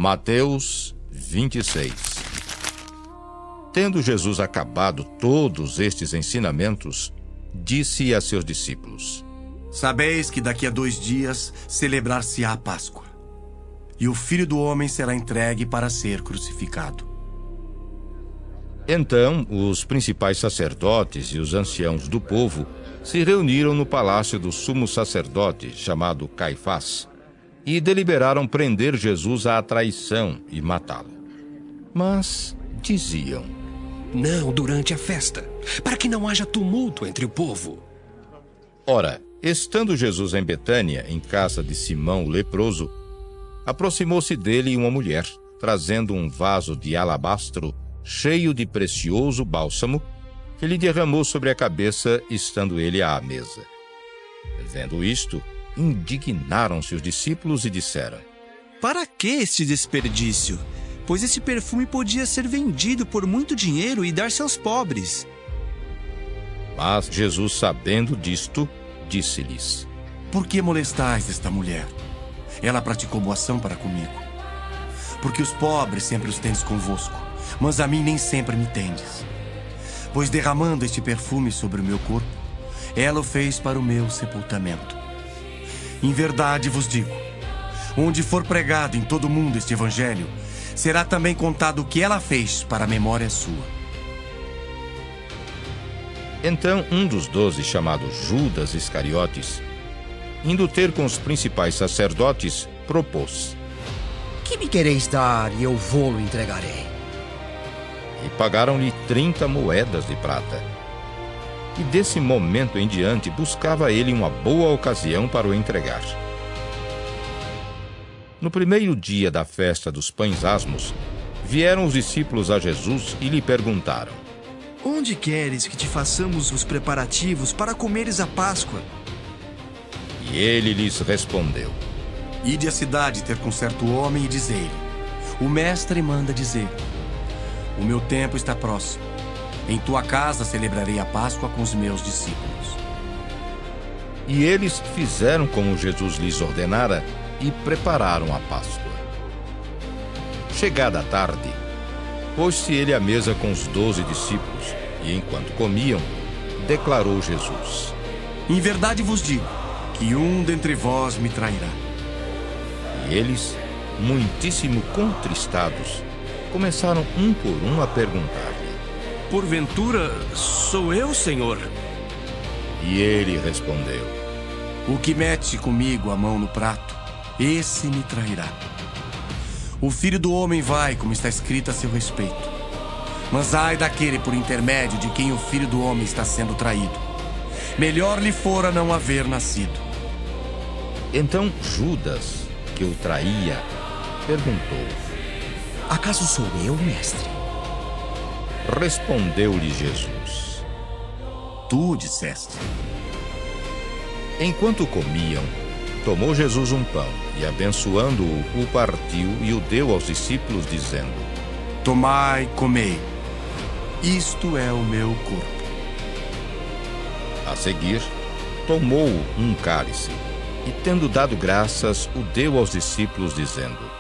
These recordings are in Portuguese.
Mateus 26. Tendo Jesus acabado todos estes ensinamentos, disse a seus discípulos: Sabeis que daqui a 2 dias celebrar-se-á a Páscoa, e o Filho do Homem será entregue para ser crucificado. Então os principais sacerdotes e os anciãos do povo se reuniram no palácio do sumo sacerdote, chamado Caifás, e deliberaram prender Jesus à traição e matá-lo. Mas diziam: Não durante a festa, para que não haja tumulto entre o povo. Ora, estando Jesus em Betânia, em casa de Simão o leproso, aproximou-se dele uma mulher, trazendo um vaso de alabastro cheio de precioso bálsamo, que lhe derramou sobre a cabeça, estando ele à mesa. Vendo isto, indignaram-se os discípulos e disseram: Para que este desperdício? Pois esse perfume podia ser vendido por muito dinheiro e dar-se aos pobres. Mas Jesus, sabendo disto, disse-lhes: Por que molestais esta mulher? Ela praticou boa ação para comigo. Porque os pobres sempre os tendes convosco, mas a mim nem sempre me tendes. Pois derramando este perfume sobre o meu corpo, ela o fez para o meu sepultamento. Em verdade vos digo, onde for pregado em todo o mundo este evangelho, será também contado o que ela fez para a memória sua. Então um dos 12, chamado Judas Iscariotes, indo ter com os principais sacerdotes, propôs: Que me quereis dar e eu vou-lo entregarei? E pagaram-lhe 30 moedas de prata. E desse momento em diante buscava ele uma boa ocasião para o entregar. No primeiro dia da festa dos pães asmos, vieram os discípulos a Jesus e lhe perguntaram: Onde queres que te façamos os preparativos para comeres a Páscoa? E ele lhes respondeu: Ide à cidade ter com certo homem e dizei-lhe: O mestre manda dizer: O meu tempo está próximo. Em tua casa celebrarei a Páscoa com os meus discípulos. E eles fizeram como Jesus lhes ordenara e prepararam a Páscoa. Chegada a tarde, pôs-se ele à mesa com os 12 discípulos, e enquanto comiam, declarou Jesus: Em verdade vos digo que um dentre vós me trairá. E eles, muitíssimo contristados, começaram um por um a perguntar-lhe: Porventura, sou eu, Senhor? E ele respondeu: O que mete comigo a mão no prato, esse me trairá. O Filho do Homem vai, como está escrito a seu respeito. Mas ai daquele por intermédio de quem o Filho do Homem está sendo traído. Melhor lhe fora não haver nascido. Então Judas, que o traía, perguntou: Acaso sou eu, mestre? Respondeu-lhe Jesus: Tu disseste. Enquanto comiam, tomou Jesus um pão e, abençoando-o, o partiu e o deu aos discípulos, dizendo: Tomai, comei. Isto é o meu corpo. A seguir, tomou um cálice e, tendo dado graças, o deu aos discípulos, dizendo: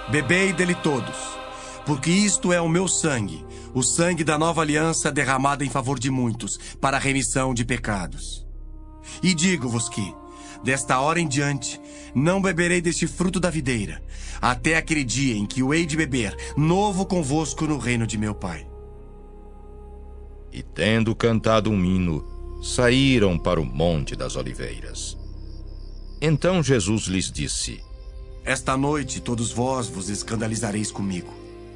Bebei dele todos, porque isto é o meu sangue, o sangue da nova aliança derramado em favor de muitos, para a remissão de pecados. E digo-vos que, desta hora em diante, não beberei deste fruto da videira, até aquele dia em que o hei de beber, novo convosco no reino de meu Pai. E tendo cantado um hino, saíram para o Monte das Oliveiras. Então Jesus lhes disse: Esta noite todos vós vos escandalizareis comigo,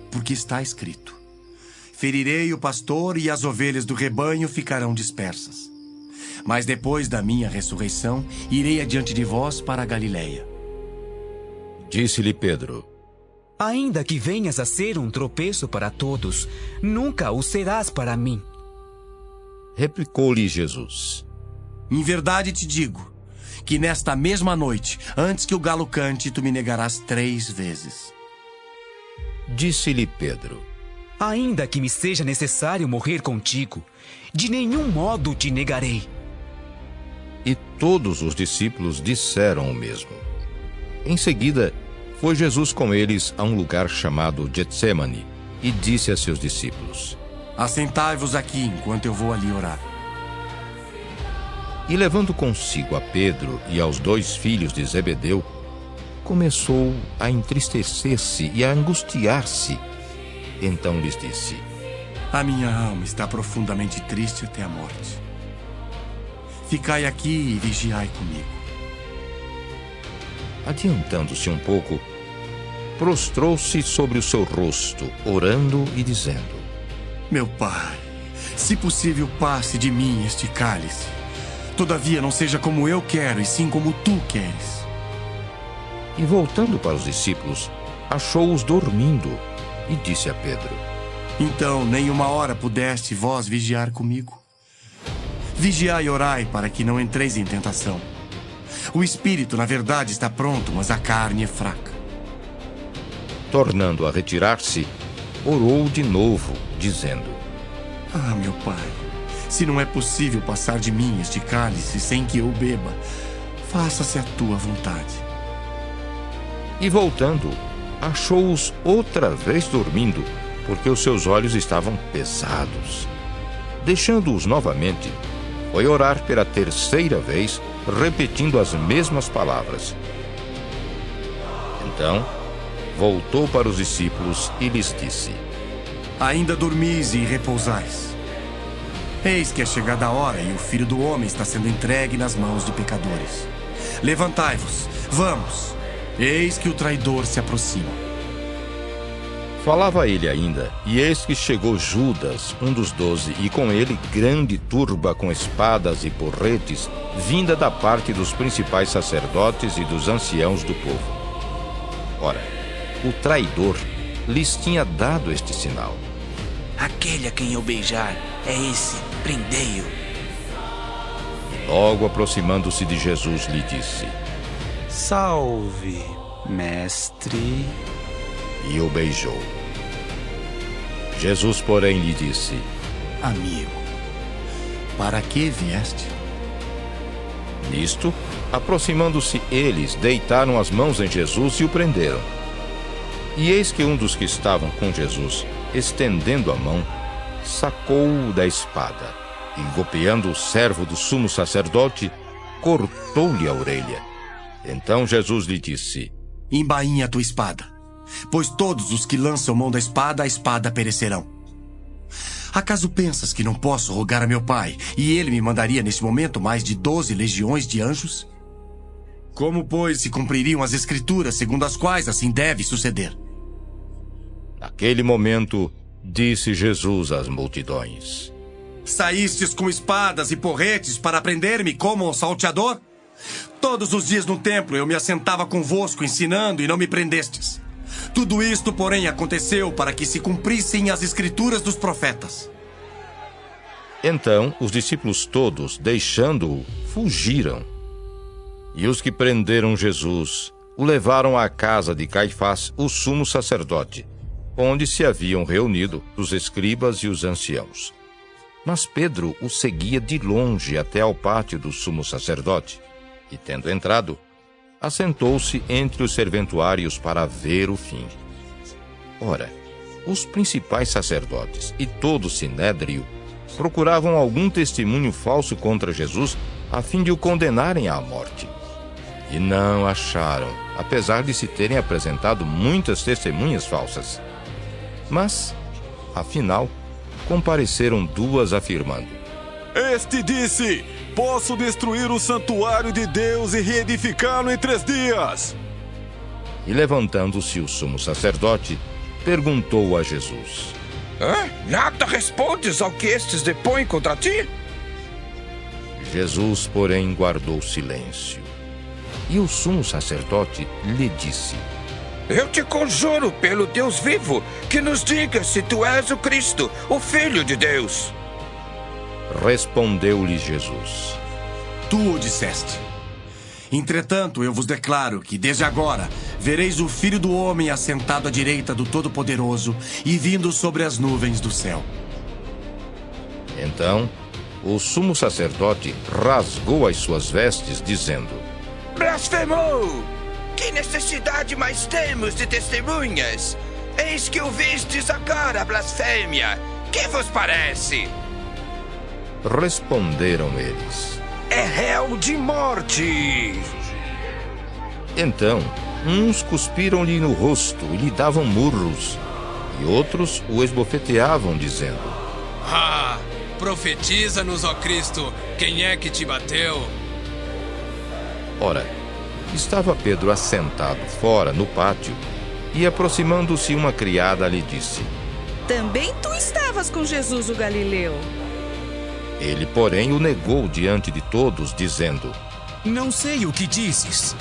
porque está escrito: Ferirei o pastor e as ovelhas do rebanho ficarão dispersas. Mas depois da minha ressurreição, irei adiante de vós para a Galileia. Disse-lhe Pedro: Ainda que venhas a ser um tropeço para todos, nunca o serás para mim. Replicou-lhe Jesus: Em verdade te digo, que nesta mesma noite, antes que o galo cante, tu me negarás 3 vezes. Disse-lhe Pedro: Ainda que me seja necessário morrer contigo, de nenhum modo te negarei. E todos os discípulos disseram o mesmo. Em seguida, Foi Jesus com eles a um lugar chamado Getsêmani e disse a seus discípulos: Assentai-vos aqui enquanto eu vou ali orar. E levando consigo a Pedro e aos 2 filhos de Zebedeu, começou a entristecer-se e a angustiar-se. Então lhes disse: A minha alma está profundamente triste até a morte. Ficai aqui e vigiai comigo. Adiantando-se um pouco, prostrou-se sobre o seu rosto, orando e dizendo: Meu Pai, se possível, passe de mim este cálice. Todavia, não seja como eu quero, e sim como tu queres. E voltando para os discípulos, achou-os dormindo e disse a Pedro: Então, nem uma hora pudeste vós vigiar comigo? Vigiai e orai para que não entreis em tentação. O espírito, na verdade, está pronto, mas a carne é fraca. Tornando a retirar-se, orou de novo, dizendo: Ah, meu Pai, se não é possível passar de mim este cálice sem que eu beba, faça-se a tua vontade. E voltando, achou-os outra vez dormindo, porque os seus olhos estavam pesados. Deixando-os novamente, foi orar pela 3ª vez, repetindo as mesmas palavras. Então, voltou para os discípulos e lhes disse: Ainda dormis e repousais. Eis que é chegada a hora e o Filho do Homem está sendo entregue nas mãos de pecadores. Levantai-vos, vamos. Eis que o traidor se aproxima. Falava ele ainda, e eis que chegou Judas, um dos 12, e com ele grande turba com espadas e porretes, vinda da parte dos principais sacerdotes e dos anciãos do povo. Ora, o traidor lhes tinha dado este sinal: Aquele a quem eu beijar é esse, prendei-o. Logo aproximando-se de Jesus, lhe disse: Salve, mestre. E o beijou. Jesus, porém, lhe disse: Amigo, para que vieste? Nisto, aproximando-se eles, deitaram as mãos em Jesus e o prenderam. E eis que um dos que estavam com Jesus, estendendo a mão, sacou-o da espada e, golpeando o servo do sumo sacerdote, cortou-lhe a orelha. Então Jesus lhe disse: Embainha a tua espada, pois todos os que lançam mão da espada, a espada perecerão. Acaso pensas que não posso rogar a meu Pai, e ele me mandaria nesse momento mais de 12 legiões de anjos? Como, pois, se cumpririam as escrituras segundo as quais assim deve suceder? Naquele momento, disse Jesus às multidões: Saístes com espadas e porretes para prender-me como um salteador? Todos os dias no templo eu me assentava convosco ensinando e não me prendestes. Tudo isto, porém, aconteceu para que se cumprissem as escrituras dos profetas. Então os discípulos todos, deixando-o, fugiram. E os que prenderam Jesus o levaram à casa de Caifás, o sumo sacerdote, onde se haviam reunido os escribas e os anciãos. Mas Pedro o seguia de longe até ao pátio do sumo sacerdote, e, tendo entrado, assentou-se entre os serventuários para ver o fim. Ora, os principais sacerdotes e todo o sinédrio procuravam algum testemunho falso contra Jesus, a fim de o condenarem à morte. E não acharam, apesar de se terem apresentado muitas testemunhas falsas. Mas, afinal, compareceram 2 afirmando: Este disse: Posso destruir o santuário de Deus e reedificá-lo em 3 dias. E levantando-se o sumo sacerdote, perguntou a Jesus: Nada respondes ao que estes depõem contra ti? Jesus, porém, guardou silêncio. E o sumo sacerdote lhe disse: Eu te conjuro pelo Deus vivo, que nos diga se tu és o Cristo, o Filho de Deus. Respondeu-lhe Jesus: Tu o disseste. Entretanto, eu vos declaro que, desde agora, vereis o Filho do Homem assentado à direita do Todo-Poderoso e vindo sobre as nuvens do céu. Então, o sumo sacerdote rasgou as suas vestes, dizendo: Blasfemou! Que Que necessidade mais temos de testemunhas? Eis que ouvistes agora a blasfêmia. Que vos parece? Responderam eles. É réu de morte. Então, uns cuspiram-lhe no rosto e lhe davam murros, e outros o esbofeteavam, dizendo: Ah, profetiza-nos, ó Cristo, quem é que te bateu? Ora, estava Pedro assentado fora, no pátio, e aproximando-se uma criada lhe disse: Também tu estavas com Jesus o Galileu. Ele, porém, o negou diante de todos, dizendo: Não sei o que dizes.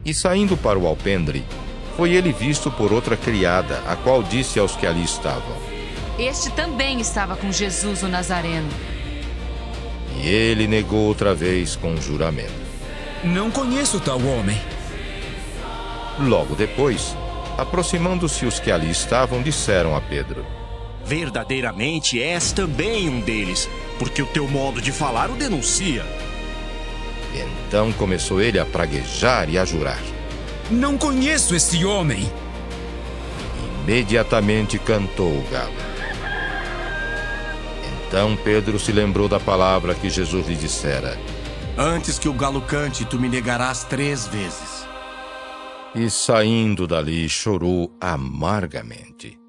E saindo para o alpendre, foi ele visto por outra criada, a qual disse aos que ali estavam: Este também estava com Jesus o Nazareno. E ele negou outra vez com juramento: Não conheço tal homem. Logo depois, aproximando-se os que ali estavam, disseram a Pedro: Verdadeiramente és também um deles, porque o teu modo de falar o denuncia. Então começou ele a praguejar e a jurar: Não conheço esse homem. Imediatamente cantou o galo. Então Pedro se lembrou da palavra que Jesus lhe dissera: Antes que o galo cante, tu me negarás 3 vezes. E saindo dali chorou amargamente.